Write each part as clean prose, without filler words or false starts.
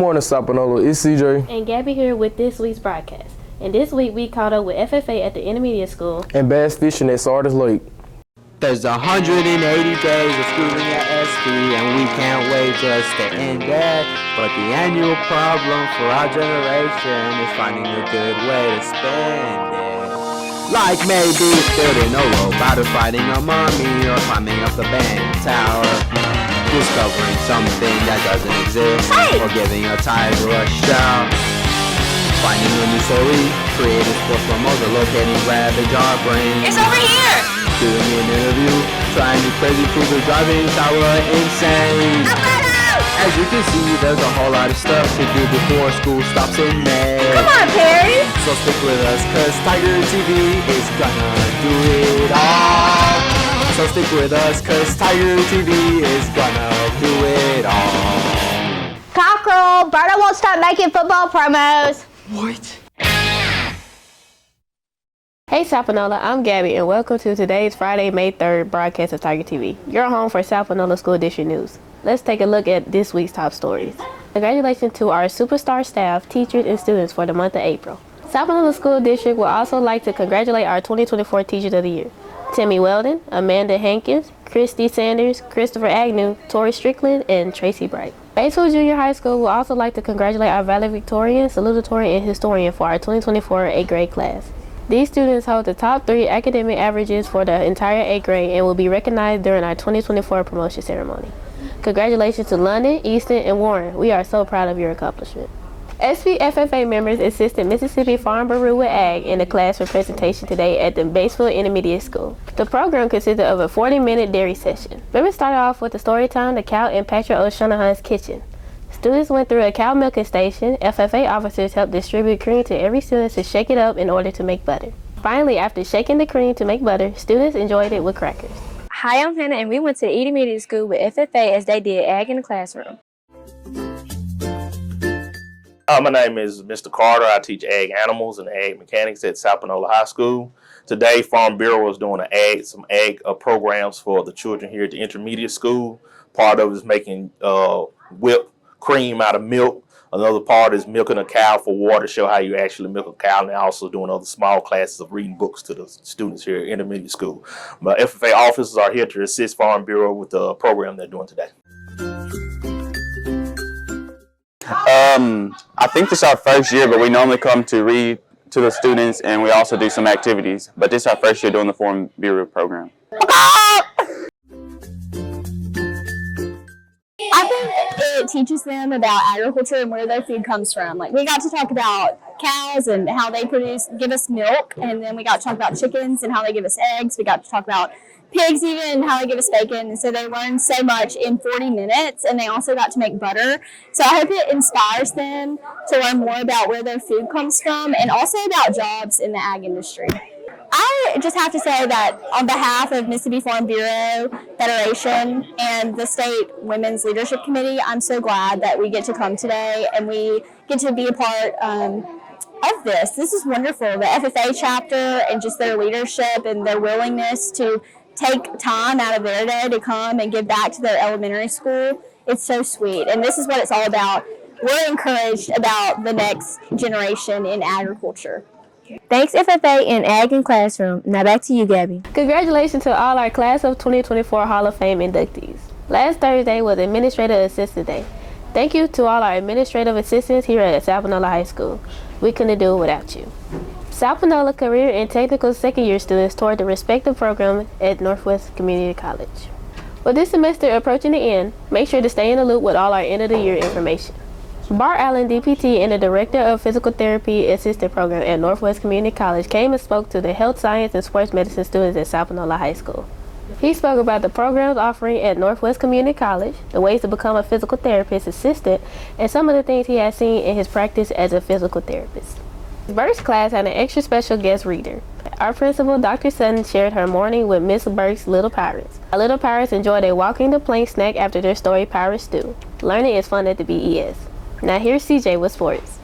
morning, Sapanola. It's CJ. And Gabby here with this week's broadcast. And this week we caught up with FFA at the intermediate school. And bass fishing at Sardis Lake. There's 180 days of schooling at SB, and we can't wait just to end that. But the annual problem for our generation is finding a good way to spend it. Like maybe building a robot, or fighting a mummy, or climbing up the band tower. Discovering something that doesn't exist, or giving a tiger a shout. Finding a new story, creating sports promos, or locating ravage our brains. It's over here! Doing an interview, trying new crazy foods, or driving Tower insane. As you can see, there's a whole lot of stuff to do before school stops in May. Come on, Perry! So stick with us, cause Tiger TV is gonna do it all. So stick with us, cause Tiger TV is gonna do it all. Cockerel, Berta won't stop making football promos. What? Hey Sapanola, I'm Gabby and welcome to today's Friday, May 3rd broadcast of Tiger TV, your home for Sapanola School District News. Let's take a look at this week's top stories. Congratulations to our superstar staff, teachers, and students for the month of April. Sapanola School District would also like to congratulate our 2024 Teachers of the Year. Timmy Weldon, Amanda Hankins, Christy Sanders, Christopher Agnew, Tori Strickland, and Tracy Bright. Batesville Junior High School would also like to congratulate our valedictorian, salutatorian, and historian for our 2024 8th grade class. These students hold the top 3 academic averages for the entire 8th grade and will be recognized during our 2024 promotion ceremony. Congratulations to London, Easton, and Warren. We are so proud of your accomplishment. SBFFA members assisted Mississippi Farm Bureau with Ag in the classroom presentation today at the Batesville Intermediate School. The program consisted of a 40-minute dairy session. Members started off with the story time, The Cow in Patrick O'Shaughnessy's Kitchen. Students went through a cow milking station. FFA officers helped distribute cream to every student to shake it up in order to make butter. Finally, after shaking the cream to make butter, students enjoyed it with crackers. Hi, I'm Hannah, and we went to the intermediate school with FFA as they did ag in the classroom. My name is Mr. Carter. I teach ag animals and ag mechanics at Sapanola High School. Today, Farm Bureau is doing some ag programs for the children here at the intermediate school. Part of it is making whipped cream out of milk. Another part is milking a cow for water, show how you actually milk a cow, and they're also doing other small classes of reading books to the students here at intermediate school. But FFA officers are here to assist Farm Bureau with the program they're doing today. I think this is our first year, but we normally come to read to the students, and we also do some activities. But this is our first year doing the Farm Bureau program. I think it teaches them about agriculture and where their food comes from. Like, we got to talk about cows and how they give us milk, and then we got to talk about chickens and how they give us eggs. We got to talk about pigs even and how they give us bacon. And so they learned so much in 40 minutes, and they also got to make butter. So I hope it inspires them to learn more about where their food comes from and also about jobs in the ag industry. I just have to say that on behalf of Mississippi Farm Bureau Federation and the State Women's Leadership Committee, I'm so glad that we get to come today and we get to be a part of this. This is wonderful. The FFA chapter and just their leadership and their willingness to take time out of their day to come and give back to their elementary school. It's so sweet. And this is what it's all about. We're encouraged about the next generation in agriculture. Thanks, FFA and Ag in Classroom. Now back to you, Gabby. Congratulations to all our Class of 2024 Hall of Fame inductees. Last Thursday was Administrative Assistant Day. Thank you to all our administrative assistants here at Sapanola High School. We couldn't do it without you. Sapanola Career and Technical Second Year students toured the respective programs at Northwest Community College. With this semester approaching the end, make sure to stay in the loop with all our end of the year information. Bart Allen, DPT, and the Director of Physical Therapy Assistant Program at Northwest Community College came and spoke to the health science and sports medicine students at Sapanola High School. He spoke about the programs offering at Northwest Community College, the ways to become a physical therapist assistant, and some of the things he has seen in his practice as a physical therapist. Burke's class had an extra special guest reader. Our principal, Dr. Sutton, shared her morning with Miss Burke's Little Pirates. Our Little Pirates enjoyed a walking the plank snack after their story Pirate Stew. Learning is fun at the BES. Now here's CJ with sports.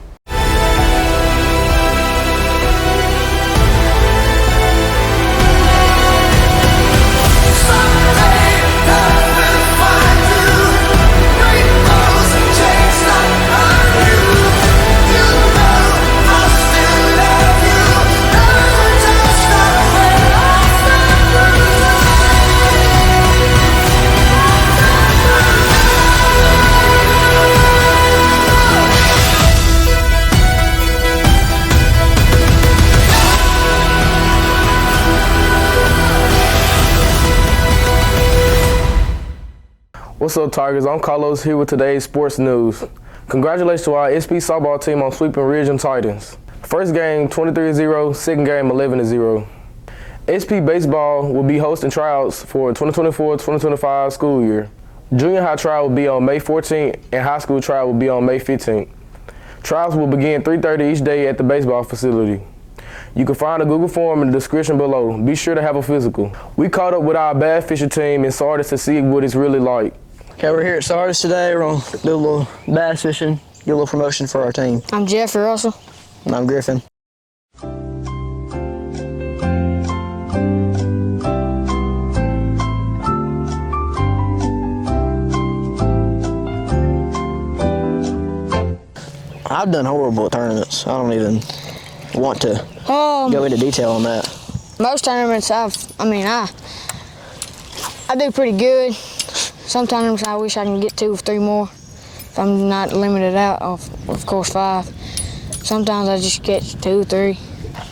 What's up, Tigers? I'm Carlos here with today's sports news. Congratulations to our SP softball team on sweeping Ridgeland Titans. First game 23-0, second game 11-0. SP baseball will be hosting tryouts for 2024-2025 school year. Junior high tryout will be on May 14th and high school tryout will be on May 15th. Tryouts will begin 3:30 each day at the baseball facility. You can find a Google form in the description below. Be sure to have a physical. We caught up with our bad fishing team in Sardis to see what it's really like. Okay, we're here at Sardis today. We're gonna do a little bass fishing, get a little promotion for our team. I'm Jeffrey Russell. And I'm Griffin. I've done horrible at tournaments. I don't even want to go into detail on that. Most tournaments I do pretty good. Sometimes I wish I can get 2 or 3 more. If I'm not limited out of course 5. Sometimes I just catch 2 or 3.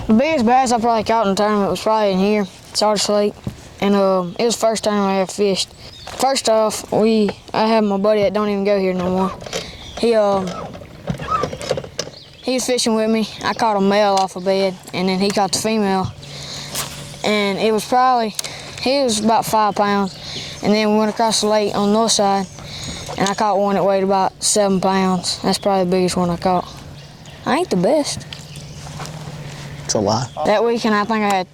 The biggest bass I probably caught in the tournament was probably in here, Sardis Lake. And it was the first time I ever fished. First off, I have my buddy that don't even go here no more. He was fishing with me. I caught a male off a bed, and then he caught the female. And he was about 5 pounds. And then we went across the lake on the north side, and I caught one that weighed about 7 pounds. That's probably the biggest one I caught. I ain't the best. It's a lie. That weekend, I think I had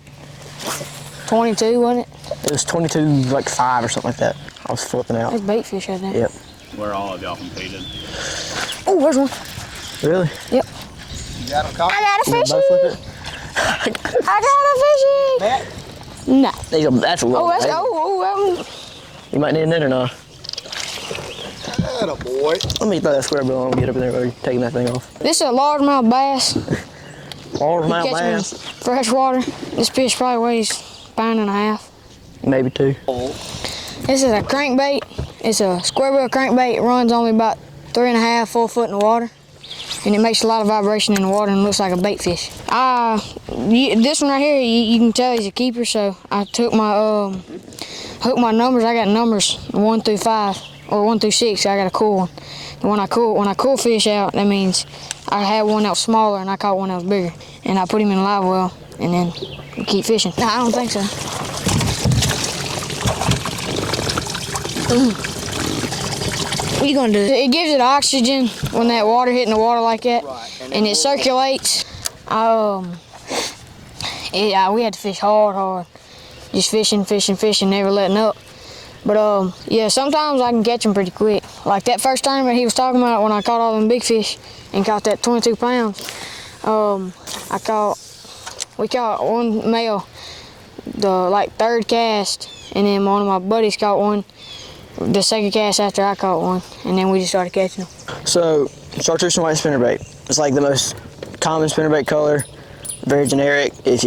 22, wasn't it? It was 22, like 5 or something like that. I was flipping out. There's bait fish out there. Yep. Where all of y'all competed? Oh, there's one. Really? Yep. You got them caught? I got a You fishy. both flip it? I got a fishy. No. That's a little. Oh, that's You might need a net or not. Attaboy. Let me throw that square bill on and get up in there while you're taking that thing off. This is a largemouth bass. Largemouth Catch 'em in bass. freshwater. This fish probably weighs 1.5 pounds. Maybe 2. This is a crankbait. It's a square bill crankbait. It runs only about 3.5, 4 foot in the water. And it makes a lot of vibration in the water and looks like a bait fish. This one right here, you can tell he's a keeper, so I took my hooked my numbers. I got numbers 1 through 5 or 1 through 6. So I got a cool one. And when I cool fish out, that means I had one that was smaller and I caught one that was bigger. And I put him in a live well and then keep fishing. No, I don't think so. What are you gonna do? It gives it oxygen when that water hitting the water like that, and it circulates. We had to fish hard, just fishing, never letting up. But yeah, sometimes I can catch them pretty quick. Like that first tournament he was talking about when I caught all them big fish and caught that 22 pounds. We caught one male, the third cast, and then one of my buddies caught one. The second cast after I caught one, and then we just started catching them. So, chartreuse and white spinnerbait. It's like the most common spinnerbait color, very generic. If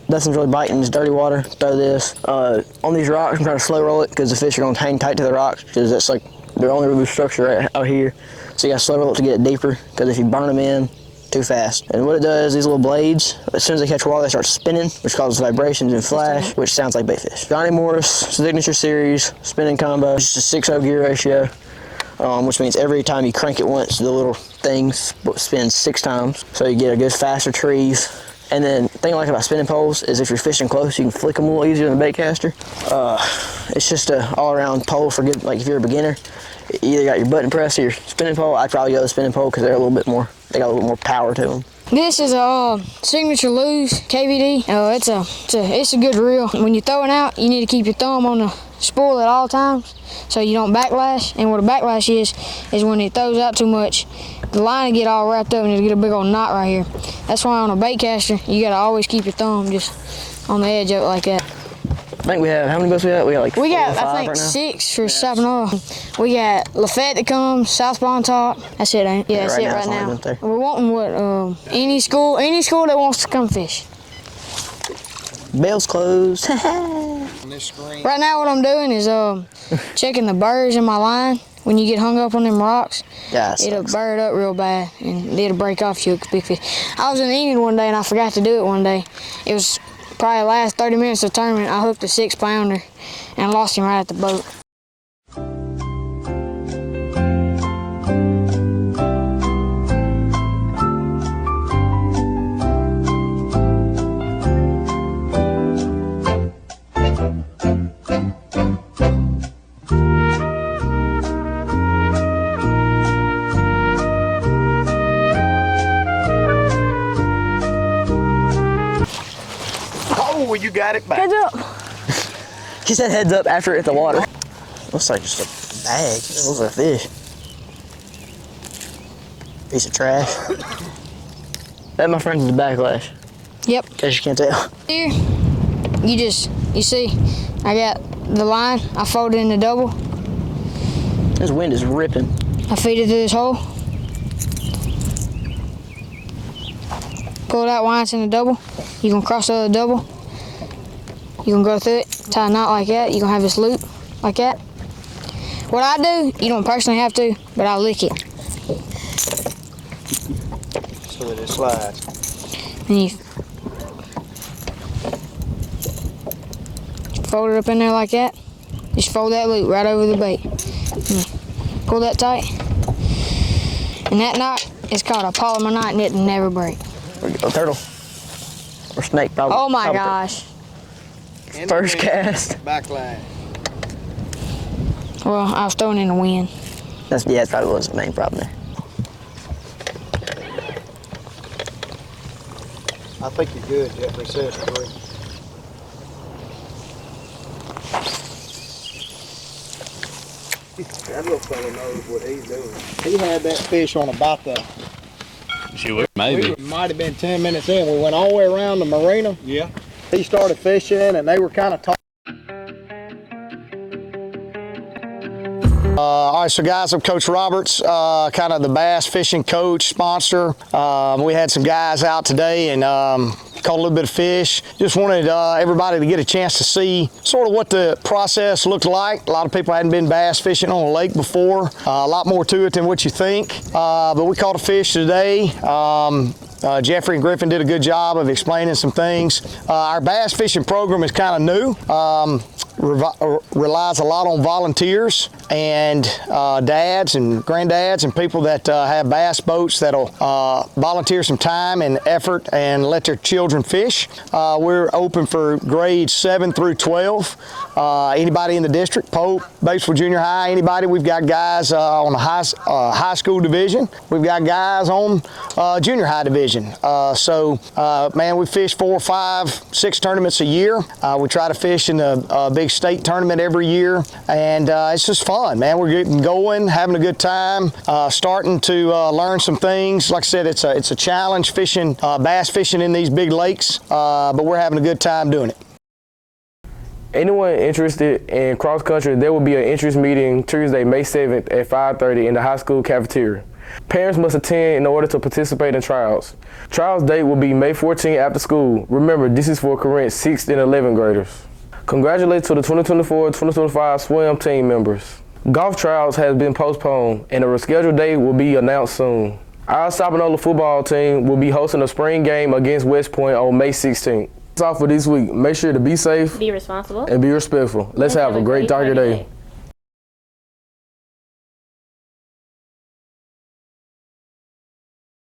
nothing's really biting, it's dirty water, throw this. On these rocks, I'm trying to slow roll it because the fish are going to hang tight to the rocks because that's like their only root structure right out here. So you got to slow roll it to get it deeper because if you burn them in too fast. And what it does, these little blades, as soon as they catch water, they start spinning, which causes vibrations and flash, which sounds like bait fish. Johnny Morris Signature Series spinning combo, it's just a 6-0 gear ratio, which means every time you crank it once, the little thing spins 6 times. So you get a good faster retrieve. And then the thing I like about spinning poles is if you're fishing close, you can flick them a little easier than a bait caster. It's just an all-around pole for good, like if you're a beginner. You either got your button press or your spinning pole. I'd probably go with the spinning pole because they got a little bit more power to them. This is a Signature Lose KVD. It's a good reel. When you're throwing out, you need to keep your thumb on the spool at all times so you don't backlash. And what a backlash is when it throws out too much, the line will get all wrapped up and it'll get a big old knot right here. That's why on a bait caster, you gotta always keep your thumb just on the edge of it like that. I think we have, how many boats we got? We got like 4 or 5 I think right now? 6 for Sapanola. We got Lafette that comes, Southpaw on top. That's it, ain't it? Yeah, that's it right now. We're wanting any school that wants to come fish. Bell's closed. Right now what I'm doing is checking the burrs in my line. When you get hung up on them rocks, it'll burr it up real bad and it'll break off you a big fish. I was in England one day and I forgot to do it one day. It was probably the last 30 minutes of the tournament. I hooked a 6-pounder and lost him right at the boat. when you got it back. Heads up. He said heads up after it hit the water. Looks like just a bag. It looks like a fish. Piece of trash. That, my friend, is the backlash. Yep. In case you can't tell. Here, you see, I got the line. I fold it in the double. This wind is ripping. I feed it through this hole. Pull it out while it's in the double. You can cross the other double. You can go through it, tie a knot like that. You can have this loop like that. What I do, you don't personally have to, but I lick it. So that it slides. And you fold it up in there like that. Just fold that loop right over the bait. And pull that tight. And that knot is called a polymer knot, and it never break. A turtle. Or snake, probably. Oh my probably. gosh. First cast. Backline. Well, I was throwing in the wind. That probably was the main problem there. I think you're good, Jeffrey says three. That little fella knows what he's doing. He had that fish on about the... Maybe. We might have been 10 minutes in. We went all the way around the marina. Yeah. He started fishing and they were kind of talking. All right, so guys, I'm Coach Roberts, kind of the bass fishing coach, sponsor. We had some guys out today and caught a little bit of fish. Just wanted everybody to get a chance to see sort of what the process looked like. A lot of people hadn't been bass fishing on a lake before. A lot more to it than what you think. But we caught a fish today. Jeffrey and Griffin did a good job of explaining some things. Our bass fishing program is kind of new. Relies a lot on volunteers and dads and granddads and people that have bass boats that'll volunteer some time and effort and let their children fish. We're open for grades 7 through 12. Anybody in the district, Pope, Batesville Junior High, anybody. We've got guys on the high school division. We've got guys on junior high division. Man, we fish 4, 5, 6 tournaments a year. We try to fish in the big state tournament every year, and it's just fun, man. We're getting going, having a good time, starting to learn some things. Like I said, it's a challenge fishing, bass fishing in these big lakes, but we're having a good time doing it. Anyone interested in cross country, there will be an interest meeting Tuesday, May 7th at 5:30 in the high school cafeteria. Parents must attend in order to participate in tryouts. Tryouts date will be May 14th after school. Remember, this is for current 6th and 11th graders. Congratulations to the 2024-2025 swim team members. Golf tryouts has been postponed and a rescheduled date will be announced soon. Our Sapanola football team will be hosting a spring game against West Point on May 16th. That's all for this week. Make sure to be safe, Be responsible, and be respectful. Let's have a great Tiger Day.